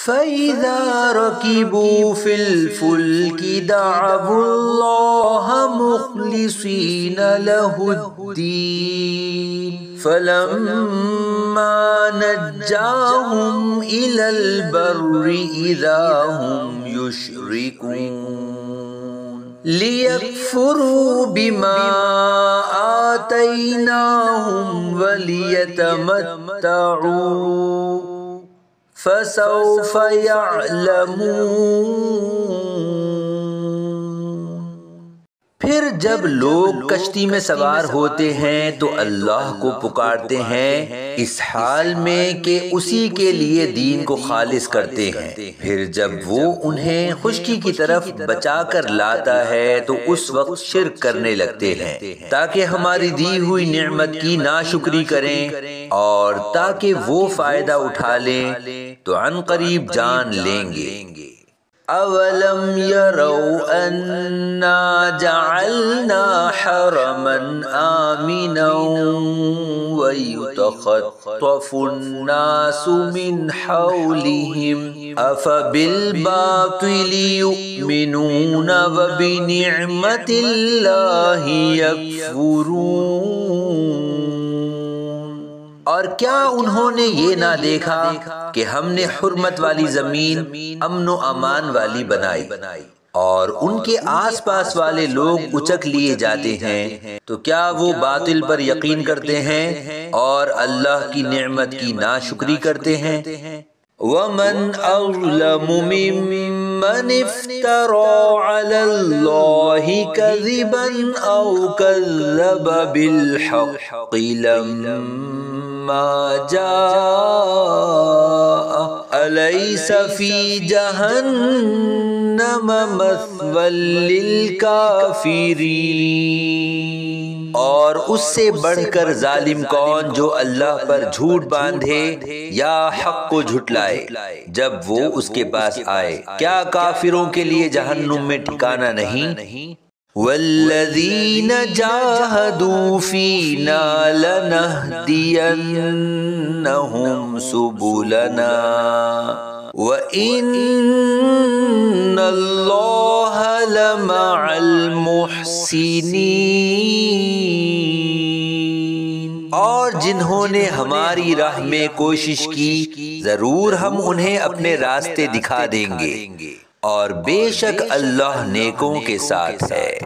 فَإِذَا رَكِبُوا فِي الْفُلْكِ دَعَوُا اللَّهَ مُخْلِصِينَ لَهُ الدِّينَ فَلَمَّا نَجَّاهُمْ إِلَى الْبَرِّ إِذَا هُمْ يُشْرِكُونَ لِيَكْفُرُوا بِمَا آتَيْنَاهُمْ وَلِيَتَمَتَّعُوا فَسَوْفَ يَعْلَمُونَ۔ پھر جب لوگ کشتی میں سوار ہوتے ہیں تو اللہ کو پکارتے ہیں اس حال میں کہ اسی کے لیے دین کو خالص کرتے ہیں۔ پھر جب وہ انہیں خشکی کی طرف بچا کر لاتا ہے تو اس وقت شرک کرنے لگتے ہیں تاکہ ہماری دی ہوئی نعمت کی ناشکری کریں اور تاکہ وہ فائدہ اٹھا لیں تو عن قریب جان لیں گے۔ اولم يروا انا جعلنا حرما آمنا ويتخطف الناس من حولهم افبالباطل يؤمنون وبنعمة الله يكفرون۔ اور کیا انہوں نے یہ نہ دیکھا کہ ہم نے حرمت والی زمین امن و امان والی بنائی اور ان کے آس پاس والے لوگ اچک لیے جاتے ہیں، تو کیا وہ باطل پر یقین کرتے ہیں اور اللہ کی نعمت کی ناشکری کرتے ہیں؟ وَمَنْ أَظْلَمُ مِمَّنِ افْتَرَى عَلَى اللَّهِ كَذِبًا أَوْ كَذَّبَ بِالْحَقِّ لَمَّا جَاءَ أَلَيْسَ فِي جَهَنَّمَ مَثْوًى لِلْكَافِرِينَ۔ اور اس سے بڑھ کر ظالم کون جو اللہ پر جھوٹ باندھے یا حق کو جھٹلائے جب وہ اس کے پاس آئے، کیا کافروں کے لیے جہنم میں ٹھکانہ نہیں؟ والذین جاہدوا فینا لنہدینہم سبلنا وَإِنَّ اللَّهَ لَمَعَ الْمُحْسِنِينَ۔ اور جنہوں نے ہماری راہ میں کوشش کی ضرور ہم انہیں اپنے راستے دکھا دیں گے، اور بے شک اللہ نیکوں کے ساتھ ہے۔